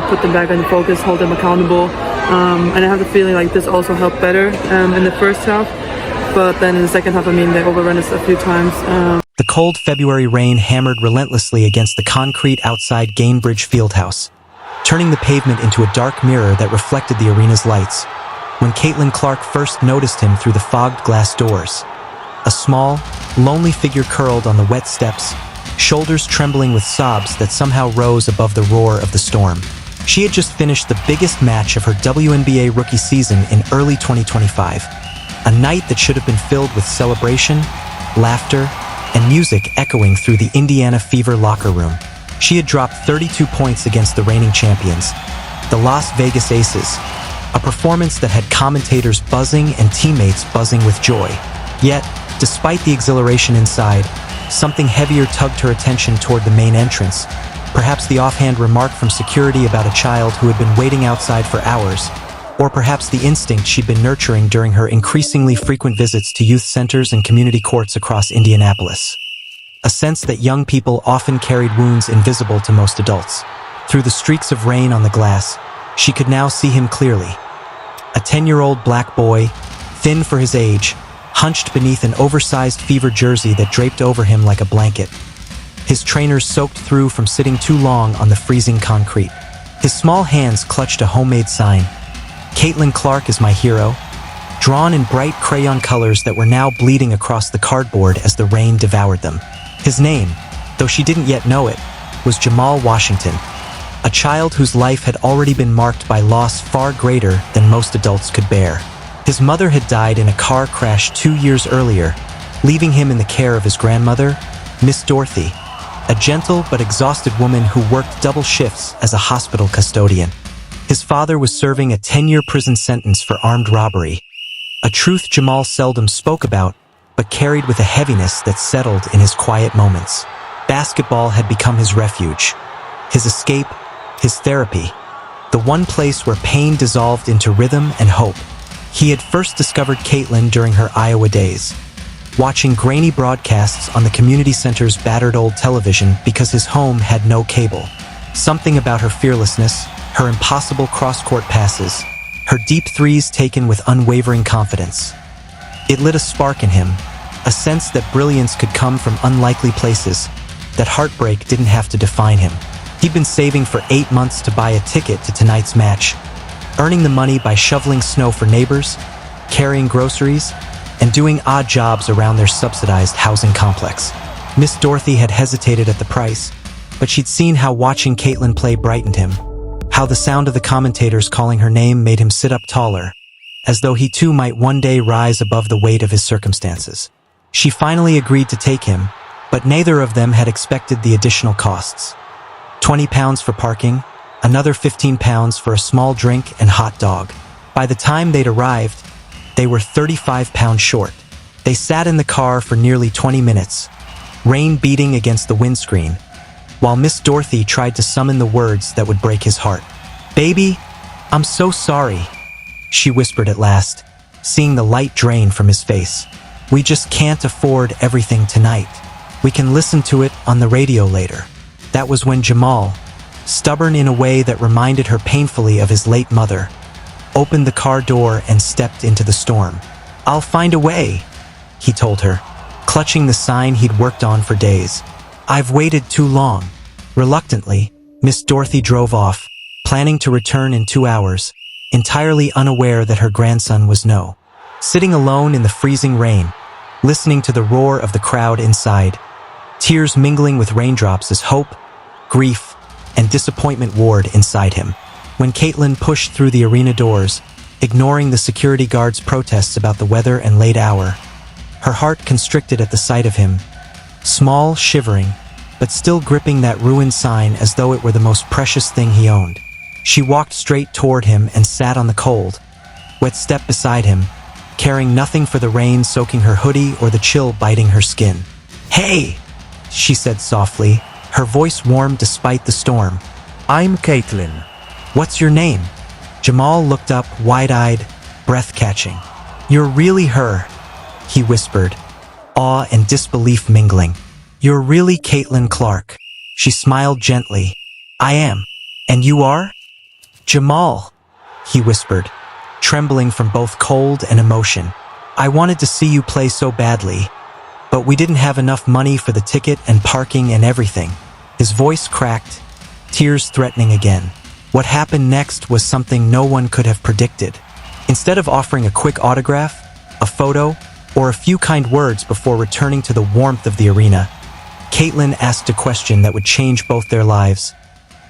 put them back in focus, hold them accountable. And I have the feeling like this also helped better in the first half. But then in the second half, they overran us a few times. The cold February rain hammered relentlessly against the concrete outside Gainbridge Fieldhouse, turning the pavement into a dark mirror that reflected the arena's lights. When Caitlin Clark first noticed him through the fogged glass doors, a small, lonely figure curled on the wet steps, shoulders trembling with sobs that somehow rose above the roar of the storm. She had just finished the biggest match of her WNBA rookie season in early 2025, a night that should have been filled with celebration, laughter, and music echoing through the Indiana Fever locker room. She had dropped 32 points against the reigning champions, the Las Vegas Aces, a performance that had commentators buzzing and teammates buzzing with joy. Yet, despite the exhilaration inside, something heavier tugged her attention toward the main entrance, perhaps the offhand remark from security about a child who had been waiting outside for hours, or perhaps the instinct she'd been nurturing during her increasingly frequent visits to youth centers and community courts across Indianapolis. A sense that young people often carried wounds invisible to most adults. Through the streaks of rain on the glass, she could now see him clearly. A 10-year-old black boy, thin for his age, hunched beneath an oversized Fever jersey that draped over him like a blanket. His trainers soaked through from sitting too long on the freezing concrete. His small hands clutched a homemade sign, "Caitlin Clark is my hero," drawn in bright crayon colors that were now bleeding across the cardboard as the rain devoured them. His name, though she didn't yet know it, was Jamal Washington, a child whose life had already been marked by loss far greater than most adults could bear. His mother had died in a car crash 2 years earlier, leaving him in the care of his grandmother, Miss Dorothy, a gentle but exhausted woman who worked double shifts as a hospital custodian. His father was serving a 10-year prison sentence for armed robbery, a truth Jamal seldom spoke about, but carried with a heaviness that settled in his quiet moments. Basketball had become his refuge, his escape, his therapy, the one place where pain dissolved into rhythm and hope. He had first discovered Caitlin during her Iowa days, watching grainy broadcasts on the community center's battered old television because his home had no cable. Something about her fearlessness, her impossible cross-court passes, her deep threes taken with unwavering confidence. It lit a spark in him, a sense that brilliance could come from unlikely places, that heartbreak didn't have to define him. He'd been saving for 8 months to buy a ticket to tonight's match, earning the money by shoveling snow for neighbors, carrying groceries, and doing odd jobs around their subsidized housing complex. Miss Dorothy had hesitated at the price, but she'd seen how watching Caitlin play brightened him, how the sound of the commentators calling her name made him sit up taller, as though he too might one day rise above the weight of his circumstances. She finally agreed to take him, but neither of them had expected the additional costs. 20 pounds for parking, another 15 pounds for a small drink and hot dog. By the time they'd arrived, they were 35 pounds short. They sat in the car for nearly 20 minutes, rain beating against the windscreen, while Miss Dorothy tried to summon the words that would break his heart. "Baby, I'm so sorry," she whispered at last, seeing the light drain from his face. "We just can't afford everything tonight. We can listen to it on the radio later." That was when Jamal, stubborn in a way that reminded her painfully of his late mother, opened the car door and stepped into the storm. "I'll find a way," he told her, clutching the sign he'd worked on for days. "I've waited too long." Reluctantly, Miss Dorothy drove off, planning to return in 2 hours, entirely unaware that her grandson was no. Sitting alone in the freezing rain, listening to the roar of the crowd inside, tears mingling with raindrops as hope, grief, and disappointment warred inside him. When Caitlin pushed through the arena doors, ignoring the security guard's protests about the weather and late hour, her heart constricted at the sight of him, small, shivering, but still gripping that ruined sign as though it were the most precious thing he owned. She walked straight toward him and sat on the cold, wet step beside him, caring nothing for the rain soaking her hoodie or the chill biting her skin. "Hey," she said softly, her voice warm despite the storm. "I'm Caitlin." "What's your name?" Jamal looked up, wide-eyed, breath-catching. "You're really her," he whispered, awe and disbelief mingling. "You're really Caitlin Clark." She smiled gently. "I am. And you are?" Jamal, he whispered, trembling from both cold and emotion. I wanted to see you play so badly, but we didn't have enough money for the ticket and parking and everything. His voice cracked, tears threatening again. What happened next was something no one could have predicted. Instead of offering a quick autograph, a photo, or a few kind words before returning to the warmth of the arena, Caitlin asked a question that would change both their lives.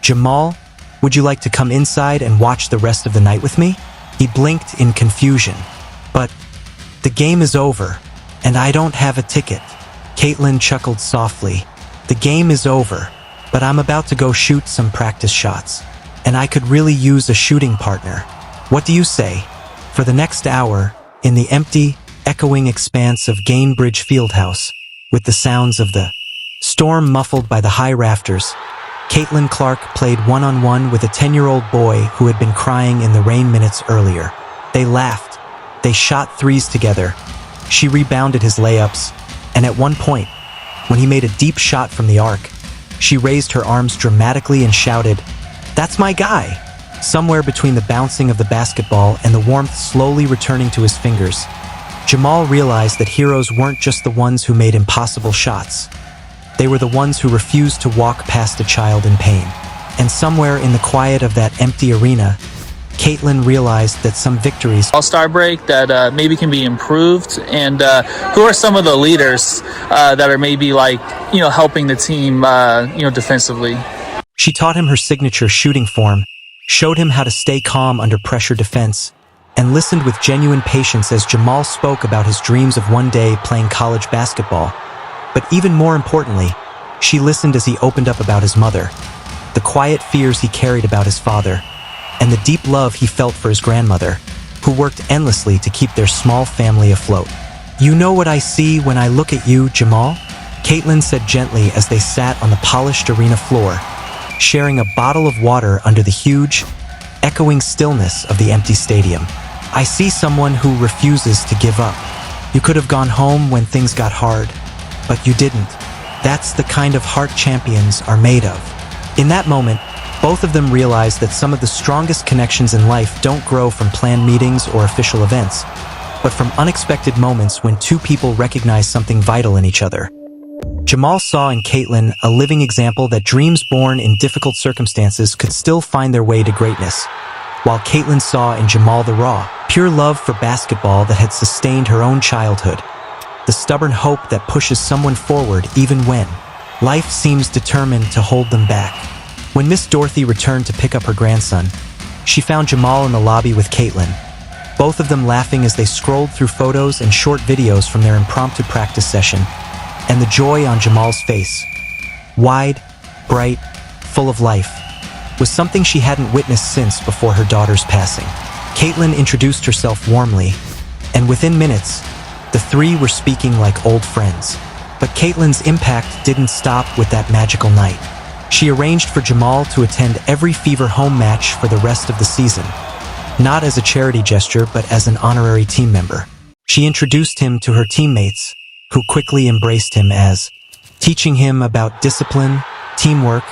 Jamal, would you like to come inside and watch the rest of the night with me? He blinked in confusion. But the game is over, and I don't have a ticket. Caitlin chuckled softly. The game is over, but I'm about to go shoot some practice shots, and I could really use a shooting partner. What do you say? For the next hour, in the empty, echoing expanse of Gainbridge Fieldhouse, with the sounds of the storm muffled by the high rafters, Caitlin Clark played one-on-one with a 10-year-old boy who had been crying in the rain minutes earlier. They laughed. They shot threes together. She rebounded his layups, and at one point, when he made a deep shot from the arc, she raised her arms dramatically and shouted, "That's my guy!" Somewhere between the bouncing of the basketball and the warmth slowly returning to his fingers, Jamal realized that heroes weren't just the ones who made impossible shots. They were the ones who refused to walk past a child in pain. And somewhere in the quiet of that empty arena, Caitlin realized that some victories All-Star break that maybe can be improved, and who are some of the leaders that are maybe helping the team defensively. She taught him her signature shooting form, showed him how to stay calm under pressure defense, and listened with genuine patience as Jamal spoke about his dreams of one day playing college basketball. But even more importantly, she listened as he opened up about his mother, the quiet fears he carried about his father, and the deep love he felt for his grandmother, who worked endlessly to keep their small family afloat. "You know what I see when I look at you, Jamal?" Caitlin said gently as they sat on the polished arena floor, sharing a bottle of water under the huge, echoing stillness of the empty stadium. "I see someone who refuses to give up. You could have gone home when things got hard, but you didn't. That's the kind of heart champions are made of." In that moment, both of them realized that some of the strongest connections in life don't grow from planned meetings or official events, but from unexpected moments when two people recognize something vital in each other. Jamal saw in Caitlin a living example that dreams born in difficult circumstances could still find their way to greatness, while Caitlin saw in Jamal the raw, pure love for basketball that had sustained her own childhood, the stubborn hope that pushes someone forward even when life seems determined to hold them back. When Miss Dorothy returned to pick up her grandson, she found Jamal in the lobby with Caitlin, both of them laughing as they scrolled through photos and short videos from their impromptu practice session, and the joy on Jamal's face, wide, bright, full of life, was something she hadn't witnessed since before her daughter's passing. Caitlin introduced herself warmly, and within minutes, the three were speaking like old friends. But Caitlin's impact didn't stop with that magical night. She arranged for Jamal to attend every Fever home match for the rest of the season, not as a charity gesture but as an honorary team member. She introduced him to her teammates, who quickly embraced him as, teaching him about discipline, teamwork,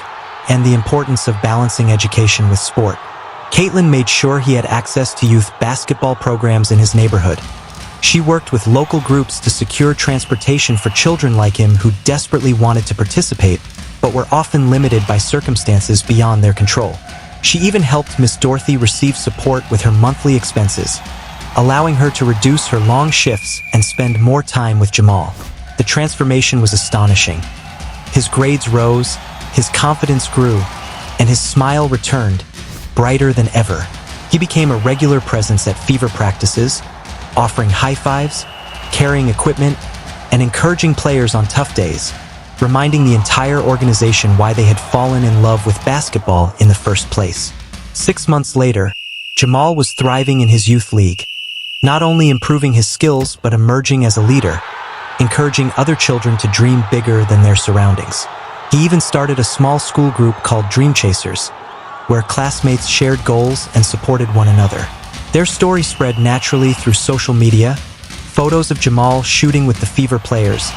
and the importance of balancing education with sport. Caitlin made sure he had access to youth basketball programs in his neighborhood. She worked with local groups to secure transportation for children like him who desperately wanted to participate, but were often limited by circumstances beyond their control. She even helped Miss Dorothy receive support with her monthly expenses, allowing her to reduce her long shifts and spend more time with Jamal. The transformation was astonishing. His grades rose, his confidence grew, and his smile returned, brighter than ever. He became a regular presence at Fever practices, offering high fives, carrying equipment, and encouraging players on tough days, reminding the entire organization why they had fallen in love with basketball in the first place. 6 months later, Jamal was thriving in his youth league, not only improving his skills but emerging as a leader, encouraging other children to dream bigger than their surroundings. He even started a small school group called Dream Chasers, where classmates shared goals and supported one another. Their story spread naturally through social media, photos of Jamal shooting with the Fever players,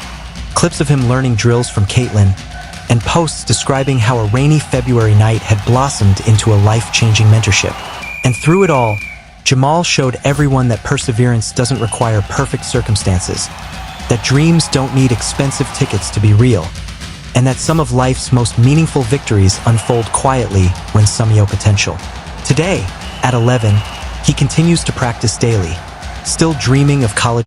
clips of him learning drills from Caitlin, and posts describing how a rainy February night had blossomed into a life-changing mentorship. And through it all, Jamal showed everyone that perseverance doesn't require perfect circumstances, that dreams don't need expensive tickets to be real, and that some of life's most meaningful victories unfold quietly when some show potential. Today, at 11, he continues to practice daily, still dreaming of college